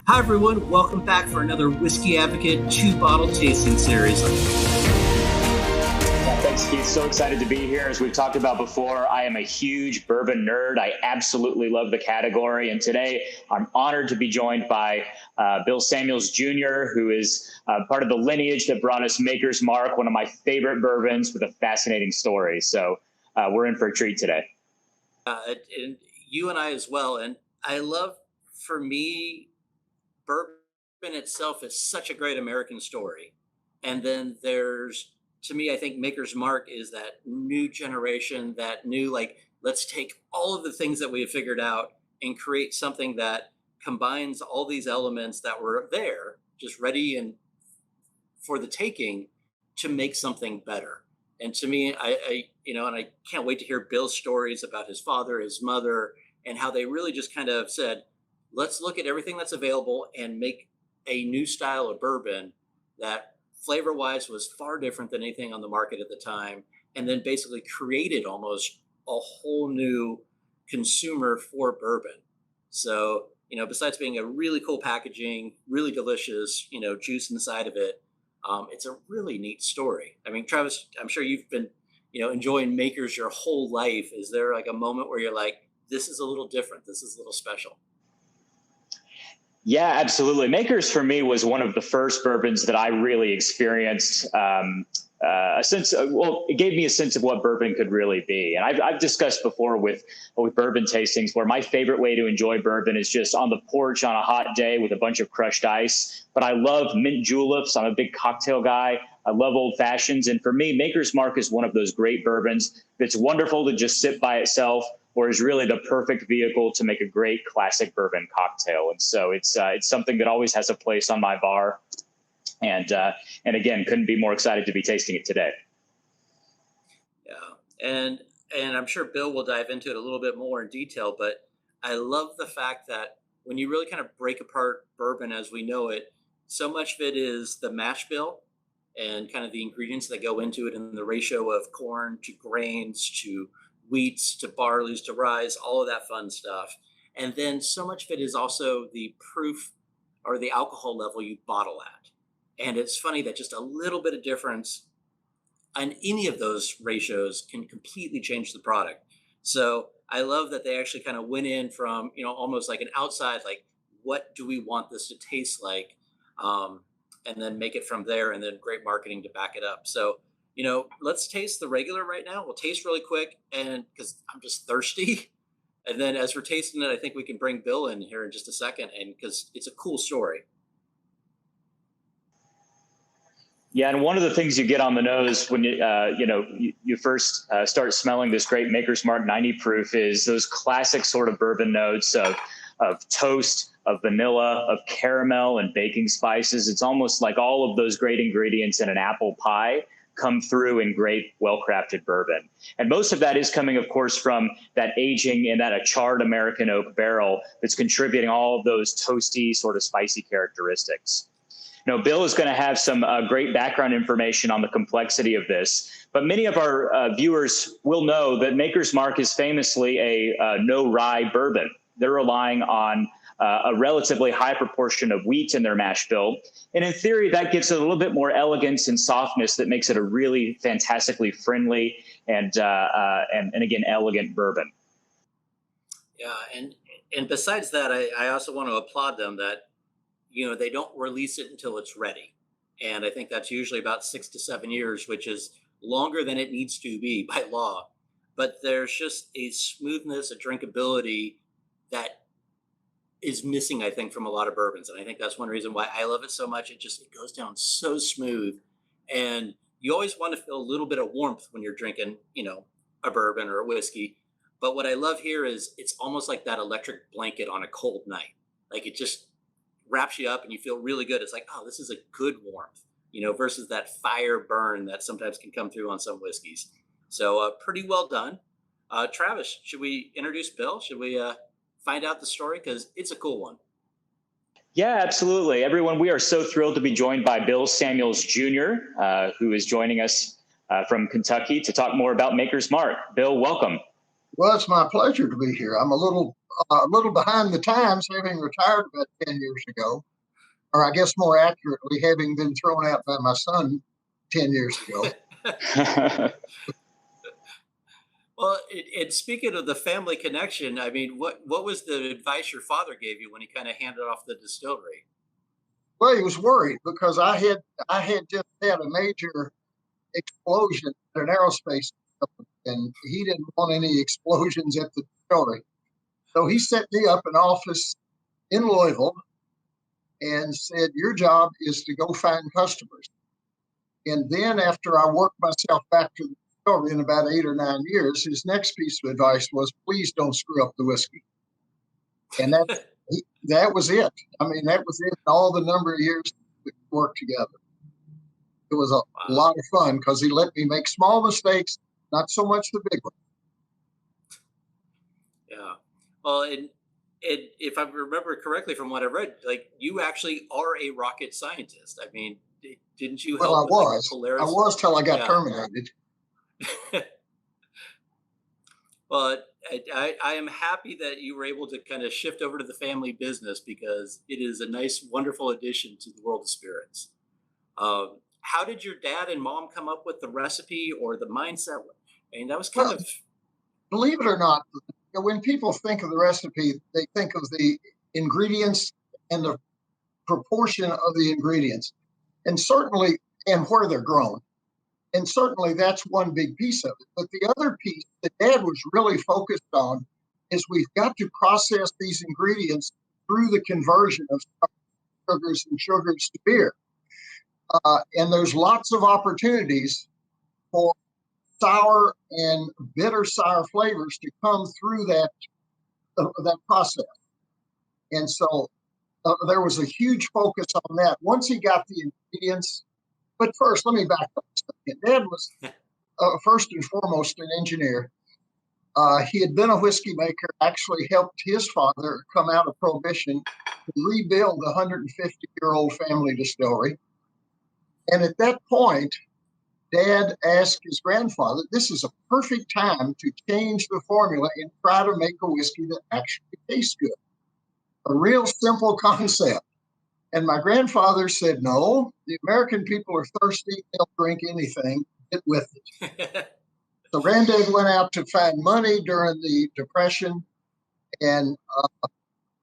Hi, everyone. Welcome back for another Whiskey Advocate 2-bottle tasting series. Yeah, thanks, Keith. So excited to be here. As we've talked about before, I am a huge bourbon nerd. I absolutely love the category. And today I'm honored to be joined by Bill Samuels Jr., who is part of the lineage that brought us Maker's Mark, one of my favorite bourbons with a fascinating story. So we're in for a treat today. And you and I as well. And I love, for me, bourbon itself is such a great American story. And then there's, to me, I think Maker's Mark is that new generation, that new, like, let's take all of the things that we have figured out and create something that combines all these elements that were there, just ready and for the taking to make something better. And to me, and I can't wait to hear Bill's stories about his father, his mother, and how they really just kind of said, let's look at everything that's available and make a new style of bourbon that flavor wise was far different than anything on the market at the time. And then basically created almost a whole new consumer for bourbon. So, besides being a really cool packaging, really delicious, juice inside of it, it's a really neat story. I mean, Travis, I'm sure you've been, enjoying Makers your whole life. Is there like a moment where you're like, this is a little different, this is a little special? Yeah, absolutely. Makers for me was one of the first bourbons that I really experienced a sense of, well, it gave me a sense of what bourbon could really be. And I've discussed before with bourbon tastings where my favorite way to enjoy bourbon is just on the porch on a hot day with a bunch of crushed ice. But I love mint juleps. I'm a big cocktail guy. I love old fashions. And for me, Maker's Mark is one of those great bourbons that's wonderful to just sit by itself, or is really the perfect vehicle to make a great classic bourbon cocktail. And so it's something that always has a place on my bar. And again, couldn't be more excited to be tasting it today. Yeah, and I'm sure Bill will dive into it a little bit more in detail, but I love the fact that when you really kind of break apart bourbon as we know it, so much of it is the mash bill and kind of the ingredients that go into it and the ratio of corn to grains to wheats to barleys to rye, all of that fun stuff. And then so much of it is also the proof or the alcohol level you bottle at. And it's funny that just a little bit of difference on any of those ratios can completely change the product. So I love that they actually kind of went in from, almost like an outside, like, what do we want this to taste like? And then make it from there, and then great marketing to back it up. So, let's taste the regular right now. We'll taste really quick, and because I'm just thirsty. And then as we're tasting it, I think we can bring Bill in here in just a second, and because it's a cool story. Yeah, and one of the things you get on the nose when you first start smelling this great Maker's Mark 90 proof is those classic sort of bourbon notes of toast, of vanilla, of caramel and baking spices. It's almost like all of those great ingredients in an apple pie come through in great, well-crafted bourbon. And most of that is coming, of course, from that aging in that a charred American oak barrel that's contributing all of those toasty, sort of spicy characteristics. Bill is going to have some great background information on the complexity of this, but many of our viewers will know that Maker's Mark is famously a no rye bourbon. They're relying on a relatively high proportion of wheat in their mash bill. And in theory, that gives it a little bit more elegance and softness that makes it a really fantastically friendly and again, elegant bourbon. Yeah, and besides that, I also want to applaud them that they don't release it until it's ready, and I think that's usually about 6 to 7 years, which is longer than it needs to be by law. But there's just a smoothness, a drinkability that is missing, I think, from a lot of bourbons, and I think that's one reason why I love it so much. It goes down so smooth, and you always want to feel a little bit of warmth when you're drinking, a bourbon or a whiskey. But what I love here is it's almost like that electric blanket on a cold night. Like, it just wraps you up and you feel really good. It's like, oh, this is a good warmth, versus that fire burn that sometimes can come through on some whiskeys. So pretty well done. Travis, should we introduce Bill? Should we find out the story? Because it's a cool one. Yeah, absolutely. Everyone, we are so thrilled to be joined by Bill Samuels Jr., who is joining us from Kentucky to talk more about Maker's Mark. Bill, welcome. Well, it's my pleasure to be here. I'm a little a little behind the times, having retired about 10 years ago, or I guess more accurately, having been thrown out by my son 10 years ago. Well, and speaking of the family connection, I mean, what was the advice your father gave you when he kind of handed off the distillery? Well, he was worried because I had just had a major explosion at an aerospace company, and he didn't want any explosions at the distillery. So he set me up an office in Louisville and said, "Your job is to go find customers." And then after I worked myself back to the distillery in about 8 or 9 years, his next piece of advice was, "Please don't screw up the whiskey." And that was it. I mean, that was it. All the number of years we worked together. It was a Wow. lot of fun because he let me make small mistakes, not so much the big ones. Yeah. Well, and if I remember correctly from what I read, like you actually are a rocket scientist. I mean, didn't you Well, I help with like the was. I Polaris? was till I got Yeah. terminated. Well, I am happy that you were able to kind of shift over to the family business because it is a nice, wonderful addition to the world of spirits. How did your dad and mom come up with the recipe or the mindset? I mean, that was kind Well, of believe it or not, when people think of the recipe, they think of the ingredients and the proportion of the ingredients, and certainly, and where they're grown. And certainly that's one big piece of it. But the other piece that Dad was really focused on is we've got to process these ingredients through the conversion of sugars and sugars to beer. And there's lots of opportunities for sour and bitter sour flavors to come through that process. And so there was a huge focus on that. Once he got the ingredients, but first, let me back up a second. Dad was first and foremost an engineer. He had been a whiskey maker, actually helped his father come out of Prohibition to rebuild a 150-year-old family distillery. And at that point, Dad asked his grandfather, "This is a perfect time to change the formula and try to make a whiskey that actually tastes good." A real simple concept. And my grandfather said, "No, the American people are thirsty. They'll drink anything. Get with it." So Granddad went out to find money during the Depression, and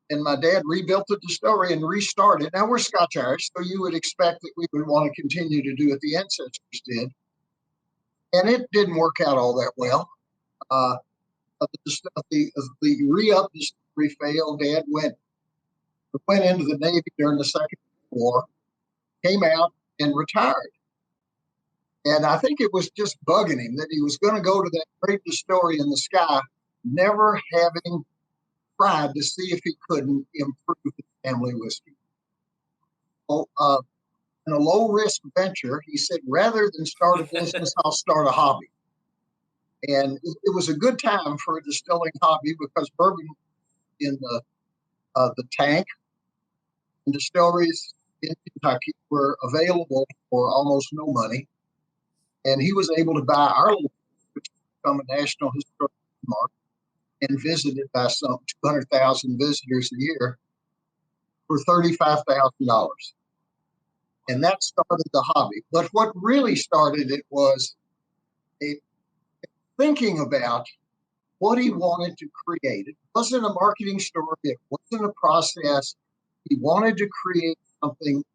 and my dad rebuilt the distillery and restarted. Now we're Scotch Irish, so you would expect that we would want to continue to do what the ancestors did, and it didn't work out all that well. Uh, the re-up distillery failed. Dad went into the Navy during the Second World War, came out and retired. And I think it was just bugging him that he was going to go to that great distillery in the sky, never having tried to see if he couldn't improve his family whiskey. So, in a low risk venture, he said, rather than start a business, I'll start a hobby. And it was a good time for a distilling hobby because bourbon in the tank and distilleries in Kentucky were available for almost no money. And he was able to buy our little, which become a national historic landmark and visited by some 200,000 visitors a year for $35,000. And that started the hobby. But what really started it was a thinking about what he wanted to create. It wasn't a marketing story. It wasn't a process. He wanted to create something that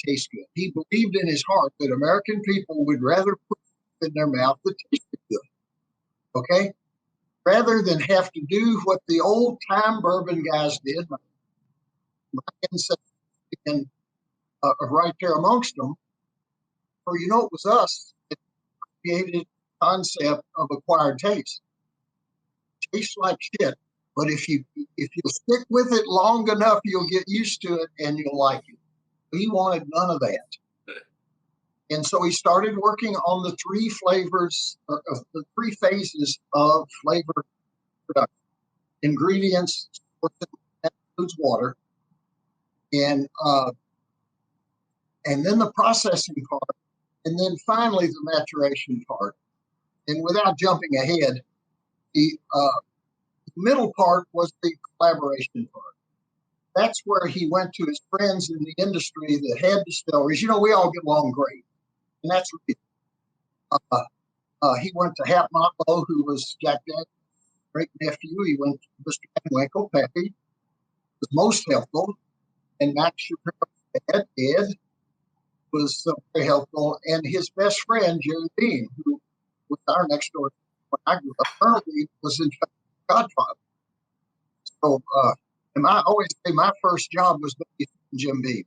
tastes good. He believed in his heart that American people would rather put in their mouth that tasted good. Okay? Rather than have to do what the old time bourbon guys did, my ancestors and right there amongst them, or it was us that created the concept of acquired taste. Tastes like shit, but if you stick with it long enough, you'll get used to it and you'll like it. He wanted none of that. And so he started working on the three flavors, the three phases of flavor production. Ingredients, that includes water, and then the processing part, and then finally the maturation part. And without jumping ahead, he middle part was the collaboration part. That's where he went to his friends in the industry that had distilleries. You know, we all get along great, and that's really, he went to Hap Motlow, who was Jack Daniels' great nephew. He went to Mr. Van Winkle. Peppy was most helpful, and Max Shapiro's dad, Ed, was very helpful, and his best friend, Jerry Bean, who was our next door when I grew up, early, was in fact Godfather. So, and I always say my first job was Jim Beam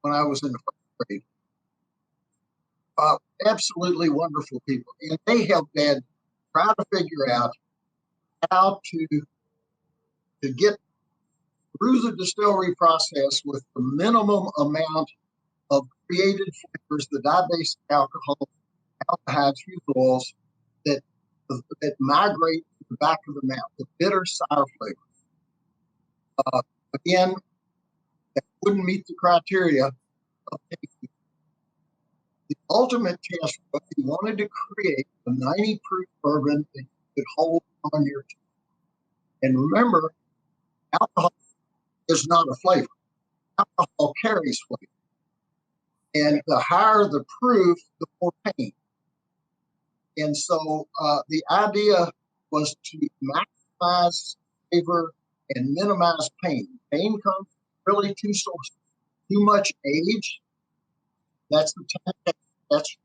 when I was in the first grade. Absolutely wonderful people, and they helped Dad try to figure out how to get through the distillery process with the minimum amount of created flavors, the dye-based alcohol, aldehydes, fuel that migrate to the back of the mouth, the bitter sour flavor. Again, that wouldn't meet the criteria of tasting. The ultimate test was he wanted to create a 90 proof bourbon that you could hold on your tongue. And remember, alcohol is not a flavor. Alcohol carries flavor. And the higher the proof, the more pain. And so the idea was to maximize flavor and minimize pain. Pain comes from really two sources. Too much age, that's the tank, that's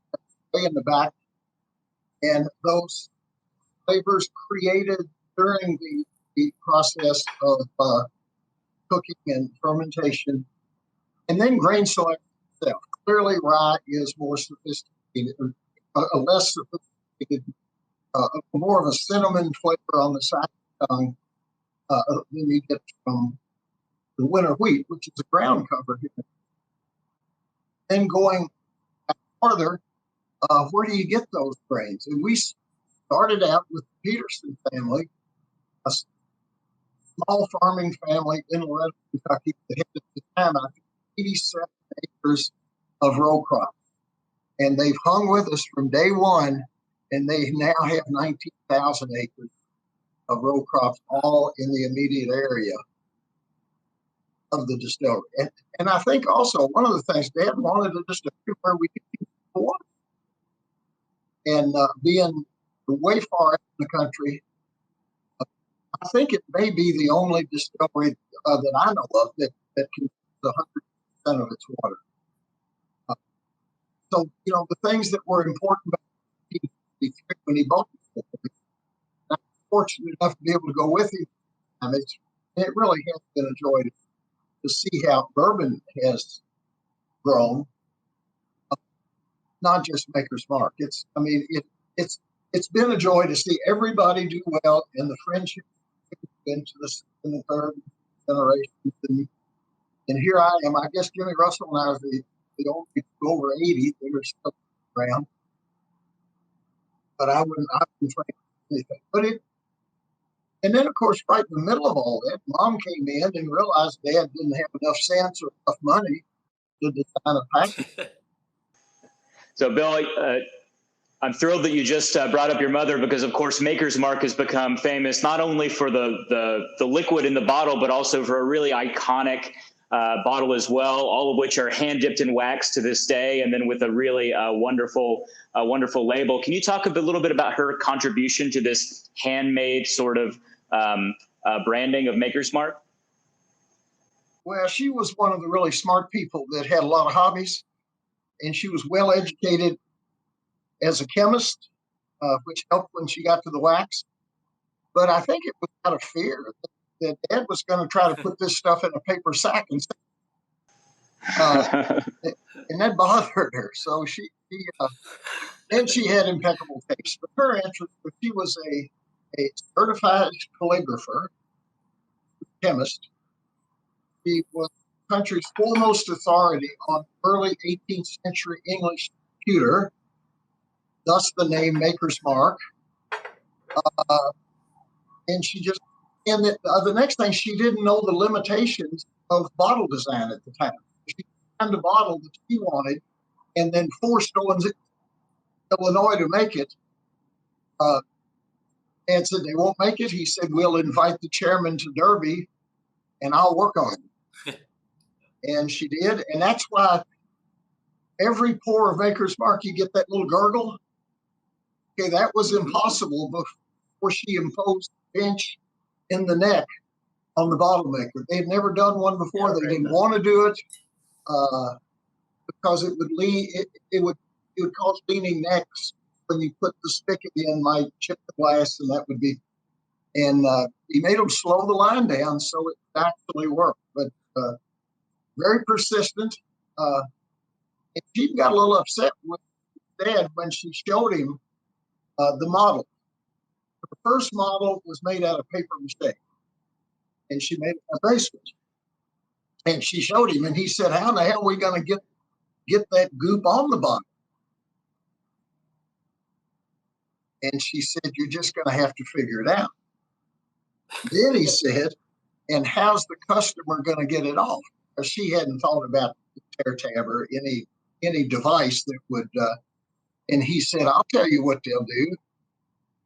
way in the back. And those flavors created during the process of cooking and fermentation. And then grain selection itself. Clearly, rye is more sophisticated, a less sophisticated, more of a cinnamon flavor on the side of the tongue than you get from the winter wheat, which is a ground cover here. Then going farther, where do you get those grains? And we started out with the Peterson family, a small farming family in Loretto, Kentucky, that had at the time, I think, 87 acres of row crops. And they've hung with us from day one, and they now have 19,000 acres of row crops, all in the immediate area of the distillery. And I think also one of the things Dad wanted a distillery where we could keep the water. And being way far out in the country, I think it may be the only distillery that I know of that can use 100% of its water. So, you know, the things that were important about when he bought it, I'm fortunate enough to be able to go with him. It really has been a joy to see how bourbon has grown, not just Maker's Mark. It's been a joy to see everybody do well and the friendship into the second and third generations. And here I am. I guess Jimmy Russell and I are the only people over 80 that are still around. But I wouldn't trade anything. And then, of course, right in the middle of all that, Mom came in and realized Dad didn't have enough sense or enough money to design a package. So, Bill, I'm thrilled that you just brought up your mother because, of course, Maker's Mark has become famous not only for the liquid in the bottle, but also for a really iconic bottle as well, all of which are hand dipped in wax to this day, and then with a really wonderful label. Can you talk a little bit about her contribution to this handmade sort of branding of Maker's Mark? Well, she was one of the really smart people that had a lot of hobbies, and she was well educated as a chemist, which helped when she got to the wax. But I think it was out of fear that Dad was going to try to put this stuff in a paper sack and that bothered her. So and she had impeccable taste. But her interest, she was a certified calligrapher, chemist. She was the country's foremost authority on early 18th century English pewter, thus the name Maker's Mark. And the next thing, she didn't know the limitations of bottle design at the time. She designed a bottle that she wanted and then forced Illinois to make it. Dad said, they won't make it. He said, we'll invite the chairman to Derby and I'll work on it. And she did. And that's why every pour of Maker's Mark, you get that little gurgle. Okay, that was impossible before she imposed the pinch in the neck on the bottle maker. They had never done one before. They didn't want to do it because it would it would cause leaning necks when you put the spigot in, might chip the glass, and that would be. And he made them slow the line down so it actually worked. But very persistent. And she got a little upset with Dad when she showed him the model. The first model was made out of paper mache, and she made a bracelet. And she showed him, and he said, "How in the hell are we going to get that goop on the bottle?" And she said, "You're just going to have to figure it out." Then he said, "And how's the customer going to get it off?" Because she hadn't thought about the tear tab or any device that would. And he said, "I'll tell you what they'll do.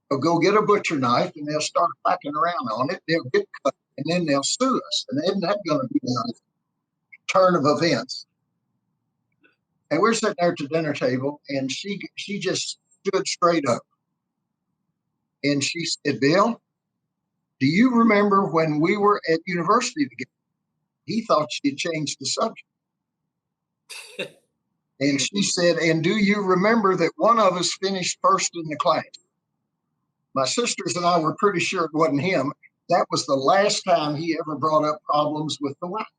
They'll go get a butcher knife and they'll start whacking around on it. They'll get cut, and then they'll sue us. And isn't that going to be a nice turn of events?" And we're sitting there at the dinner table, and she just stood straight up, and she said, "Bill, do you remember when we were at university together?" He thought she had changed the subject. And she said, "And do you remember that one of us finished first in the class?" My sisters and I were pretty sure it wasn't him. That was the last time he ever brought up problems with the wax.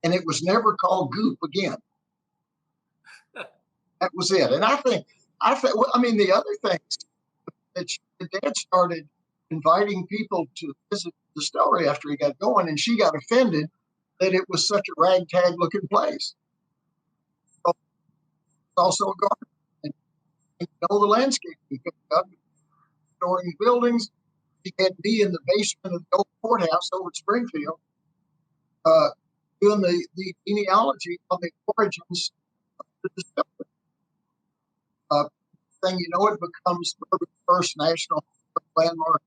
And it was never called goop again. That was it. And I mean, the other things that Dad started inviting people to visit the distillery after he got going, and she got offended that it was such a ragtag looking place. So it's also a garden. And you know the landscape. We picked up storing buildings. She had me in the basement of the old courthouse over at Springfield, doing the genealogy on the origins of the distillery. Thing you know, it becomes the first national landmark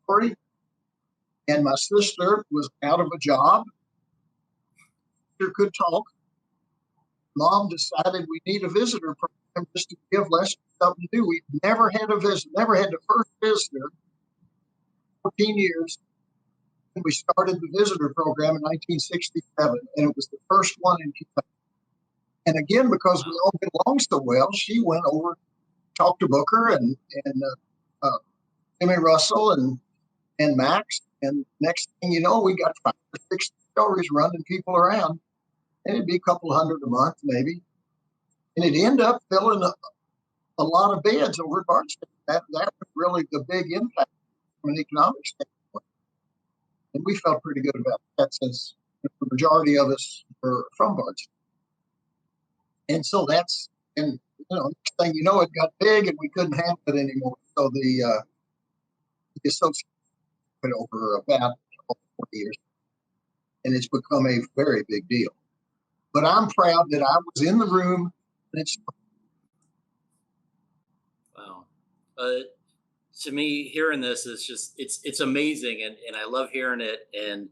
story. And my sister was out of a job. She could talk. Mom decided we need a visitor program just to give Lester something to do. We never had a visit, never had the first visitor. 14 years. And we started the visitor program in 1967, and it was the first one in Kentucky. And again, because we all get along so well, she went over, talked to Booker and Jimmy Russell and Max. And next thing you know, we got 5 or 6 stories running people around. And it'd be a couple hundred a month, maybe. And it'd end up filling a lot of beds over at Barstow. That was really the big impact from an economic standpoint. And we felt pretty good about that since the majority of us were from Barstow. And so and next thing you know, it got big and we couldn't handle it anymore. So the association went over about 40 years, and it's become a very big deal. But I'm proud that I was in the room. And Wow. To me, hearing this is just it's amazing, and I love hearing it. And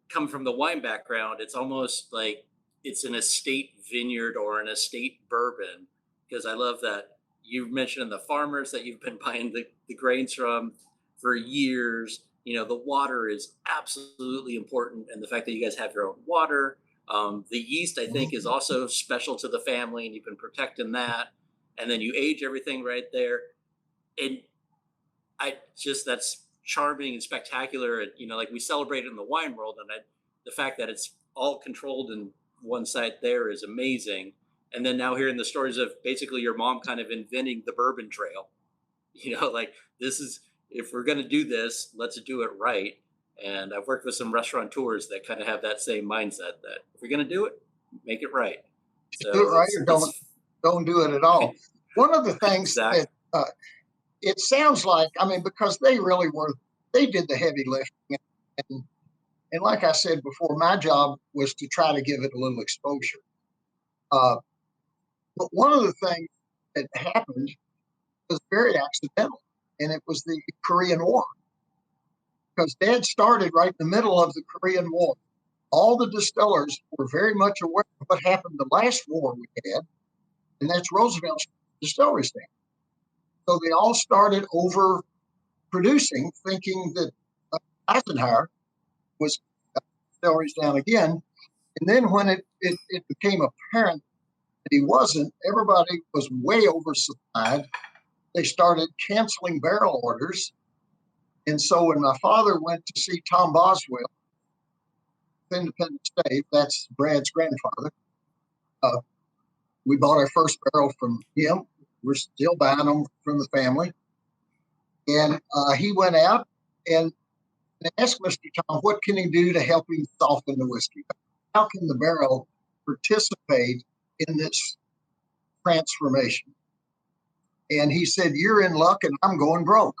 coming from the wine background, it's almost like it's an estate vineyard or an estate bourbon, because I love that you mentioned the farmers that you've been buying the grains from for years. The water is absolutely important, and the fact that you guys have your own water. The yeast, I think, is also special to the family, and you've been protecting that. And then you age everything right there. And that's charming and spectacular. And, like we celebrate it in the wine world, and the fact that it's all controlled in one site there is amazing. And then now hearing the stories of basically your mom kind of inventing the bourbon trail, like this is, if we're going to do this, let's do it right. And I've worked with some restaurateurs that kind of have that same mindset that if we're going to do it, make it right. So do it right or don't do it at all. One of the things exactly. that it sounds like, I mean, because they did the heavy lifting. And like I said before, my job was to try to give it a little exposure. But one of the things that happened was very accidental. and it was the Korean War. Because Dad started right in the middle of the Korean War. All the distillers were very much aware of what happened the last war we had, and that's Roosevelt's distillery stand. So they all started overproducing, thinking that Eisenhower was distilleries down again. And then when it became apparent that he wasn't, everybody was way oversupplied. They started canceling barrel orders. And so when my father went to see Tom Boswell, Independence Day, that's Brad's grandfather, we bought our first barrel from him. We're still buying them from the family. And he went out and asked Mr. Tom, what can he do to help him soften the whiskey? How can the barrel participate in this transformation? And he said, you're in luck and I'm going broke.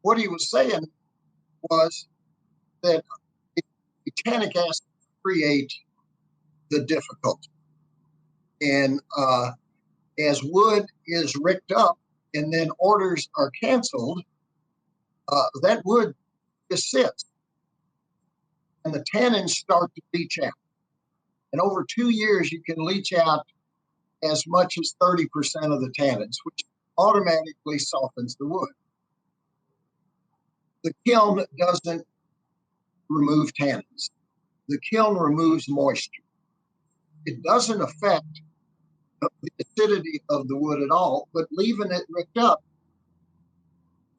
What he was saying was that tannic acid create the difficulty. And as wood is ricked up and then orders are canceled, that wood just sits. And the tannins start to leach out. And over 2 years, you can leach out as much as 30% of the tannins, which automatically softens the wood. The kiln doesn't remove tannins. The kiln removes moisture. It doesn't affect the acidity of the wood at all, but leaving it ricked up.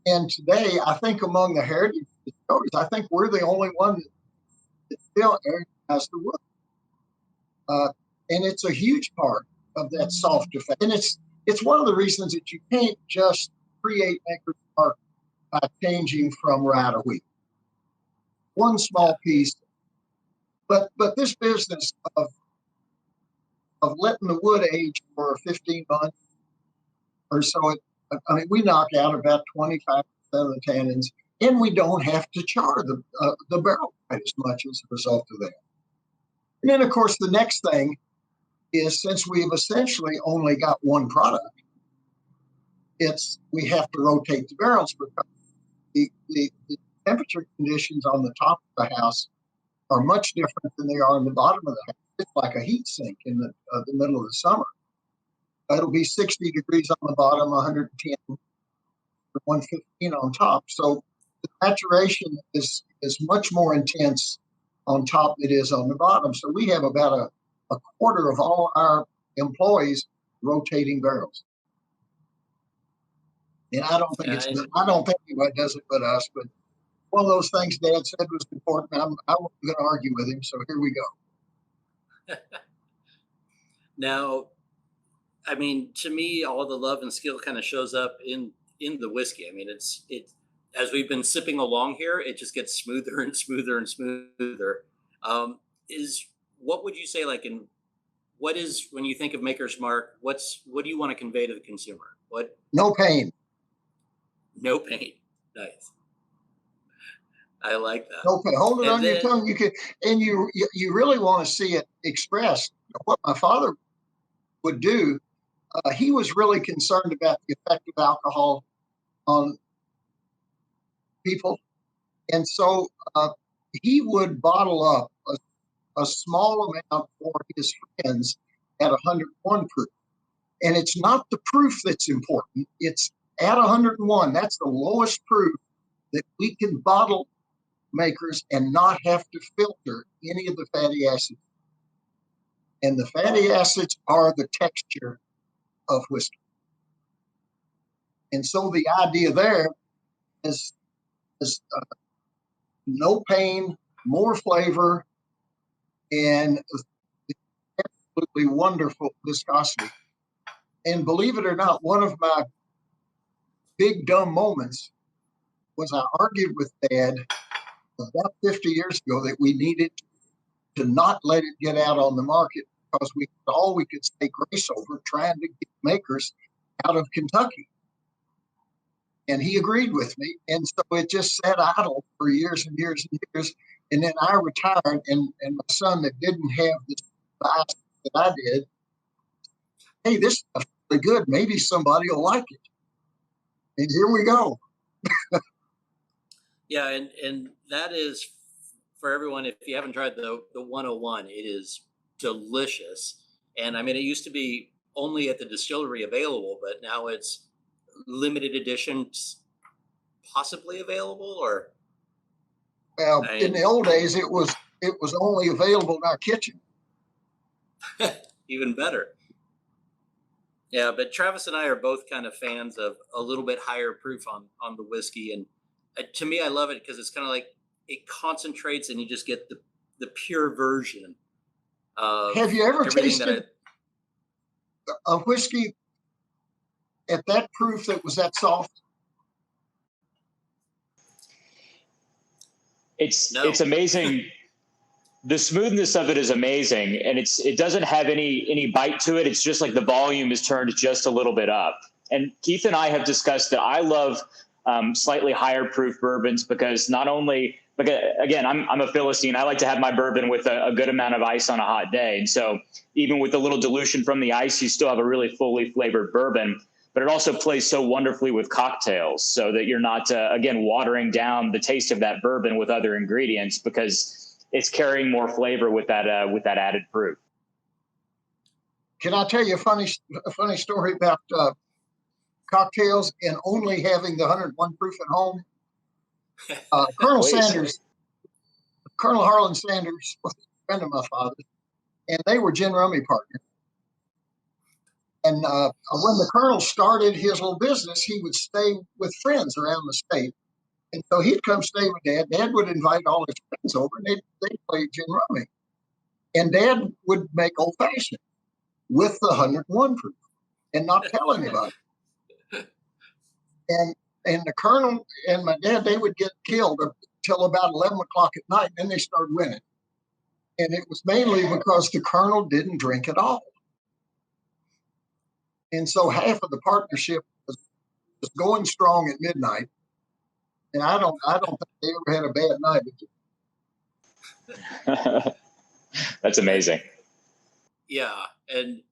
And today, I think among the heritage distilleries, I think we're the only one that still has the wood. And it's a huge part of that soft effect. And it's one of the reasons that you can't just create Maker's Mark by changing from rye to wheat. One small piece. But this business of letting the wood age for 15 months or so, we knock out about 25% of the tannins, and we don't have to char the barrel quite as much as a result of that. And then, of course, the next thing is, since we've essentially only got one product, we have to rotate the barrels because the temperature conditions on the top of the house are much different than they are on the bottom of the house. It's like a heat sink in the middle of the summer. It'll be 60 degrees on the bottom, 110, 115 on top. So the maturation is much more intense on top than it is on the bottom. So we have about a quarter of all our employees rotating barrels. And I don't think anybody does it but us. But one of those things Dad said was important. I wasn't going to argue with him, so here we go. Now, I mean, to me, all the love and skill kind of shows up in the whiskey. I mean, it's as we've been sipping along here, it just gets smoother and smoother and smoother. What would you say, like, what is, when you think of Maker's Mark, what do you want to convey to the consumer? No pain. No pain. Nice. I like that. No pain. Hold it on your tongue. You really want to see it expressed. What my father would do, he was really concerned about the effect of alcohol on people. And so he would bottle up a small amount for his friends at 101 proof. And it's not the proof that's important. It's at 101. That's the lowest proof that we can bottle makers and not have to filter any of the fatty acids. And the fatty acids are the texture of whiskey. And so the idea there is no pain, more flavor, and absolutely wonderful viscosity. And believe it or not, one of my big dumb moments was I argued with Dad about 50 years ago that we needed to not let it get out on the market because we could say grace over trying to get makers out of Kentucky. And he agreed with me. And so it just sat idle for years and years and years. And then I retired, and my son that didn't have the bias that I did, hey, this stuff really good. Maybe somebody will like it. And here we go. Yeah, and that is for everyone. If you haven't tried the 101, it is delicious. And I mean, it used to be only at the distillery available, but now it's limited editions possibly available. Or In the I old days, it was only available in our kitchen. even better. Yeah, but Travis and I are both kind of fans of a little bit higher proof on the whiskey, and to me, I love it because it's kind of like it concentrates, and you just get the pure version of Have you ever everything that I. tasted a whiskey at that proof that was that soft? It's No. amazing. The smoothness of it is amazing, and it doesn't have any bite to it. It's just like the volume is turned just a little bit up. And Keith and I have discussed that I love slightly higher proof bourbons because not only, because again, I'm a Philistine. I like to have my bourbon with a good amount of ice on a hot day, and so even with a little dilution from the ice, you still have a really fully flavored bourbon. But it also plays so wonderfully with cocktails, so that you're not again watering down the taste of that bourbon with other ingredients because it's carrying more flavor with that added fruit. Can I tell you a funny story about cocktails and only having the 101 proof at home? Colonel Please. Sanders, Colonel Harlan Sanders was a friend of my father's, and they were gin rummy partners. And when the Colonel started his little business, he would stay with friends around the state. And so he'd come stay with Dad. Dad would invite all his friends over, and they'd play gin rummy. And Dad would make old fashioned with the 101 proof and not tell anybody. And the Colonel and my dad, they would get killed until about 11 o'clock at night, and then they started winning. And it was mainly because the Colonel didn't drink at all. And so half of the partnership was going strong at midnight. And I don't think they ever had a bad night. That's amazing. Yeah, and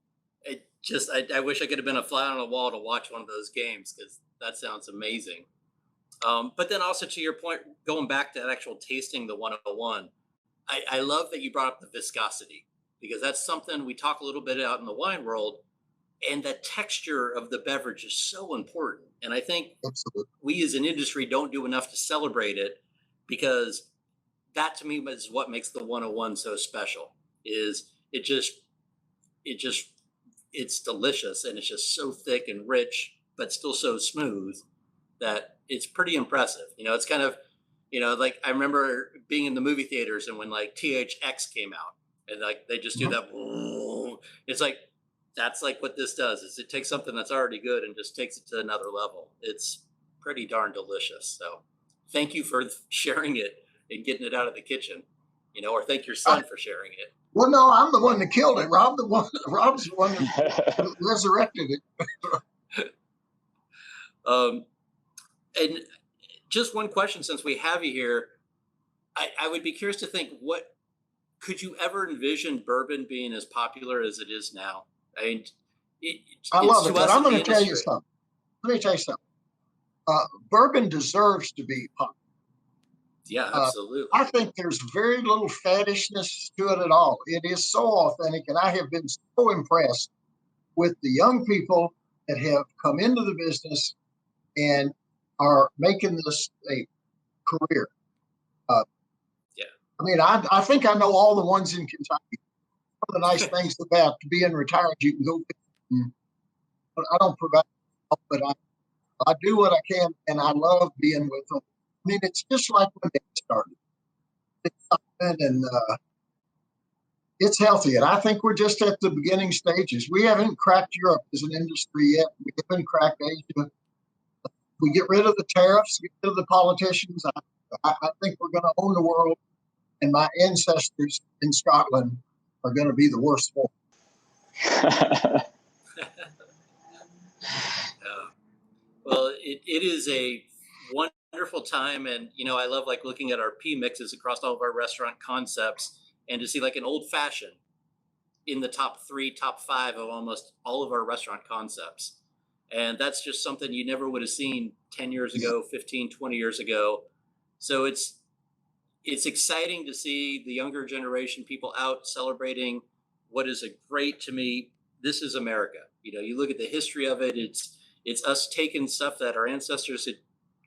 I wish I could have been a fly on the wall to watch one of those games because that sounds amazing. But then also to your point, going back to actual tasting the 101, I love that you brought up the viscosity because that's something we talk a little bit out in the wine world, and the texture of the beverage is so important. And I think Absolutely. we as an industry don't do enough to celebrate it because that to me is what makes the 101 so special. Is it's delicious and it's just so thick and rich, but still so smooth that it's pretty impressive. It's kind of, like I remember being in the movie theaters and when like THX came out and like they just do that. It's like, that's like what this does is it takes something that's already good and just takes it to another level. It's pretty darn delicious. So thank you for sharing it and getting it out of the kitchen, or thank your son for sharing it. Well, no, I'm the one that killed it. Rob's the one that resurrected it. And just one question, since we have you here, I would be curious to think, what could you ever envision bourbon being as popular as it is now? I mean, I love it. But I'm going to tell you industry. something. Let me tell you something. Bourbon deserves to be popular. Yeah, absolutely. I think there's very little faddishness to it at all. It is so authentic, and I have been so impressed with the young people that have come into the business and are making this a career. Yeah. I mean, I think I know all the ones in Kentucky. One of the nice things about being retired, you can go. I don't provide, but I do what I can, and I love being with them. I mean, it's just like when they started. And it's healthy. And I think we're just at the beginning stages. We haven't cracked Europe as an industry yet. We haven't cracked Asia. We get rid of the tariffs, get rid of the politicians. I think we're going to own the world. And my ancestors in Scotland are going to be the worst for it. Well, it is a wonderful time, and I love like looking at our P mixes across all of our restaurant concepts, and to see like an old fashioned in the top 3, top 5 of almost all of our restaurant concepts. And that's just something you never would have seen 10 years ago, 15, 20 years ago. So it's exciting to see the younger generation people out celebrating what is a great, to me, this is America. You know, you look at the history of it, it's us taking stuff that our ancestors had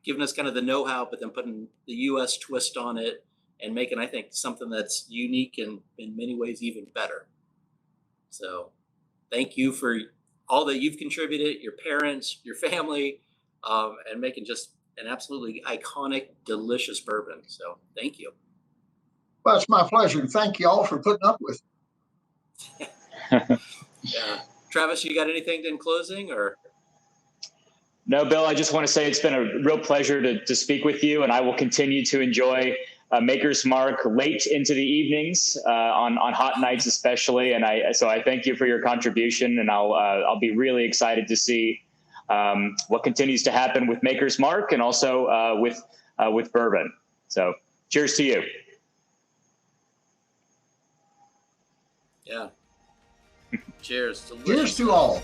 given us kind of the know-how, but then putting the US twist on it and making, I think, something that's unique and in many ways even better. So thank you for all that you've contributed, your parents, your family, and making just an absolutely iconic, delicious bourbon. So thank you. Well, it's my pleasure. And thank you all for putting up with it. Yeah. Travis, you got anything in closing or? No, Bill, I just want to say it's been a real pleasure to speak with you, and I will continue to enjoy Maker's Mark late into the evenings on hot nights especially. And so I thank you for your contribution, and I'll be really excited to see what continues to happen with Maker's Mark and also with bourbon. So cheers to you. Yeah. Cheers. Delicious. Cheers to all.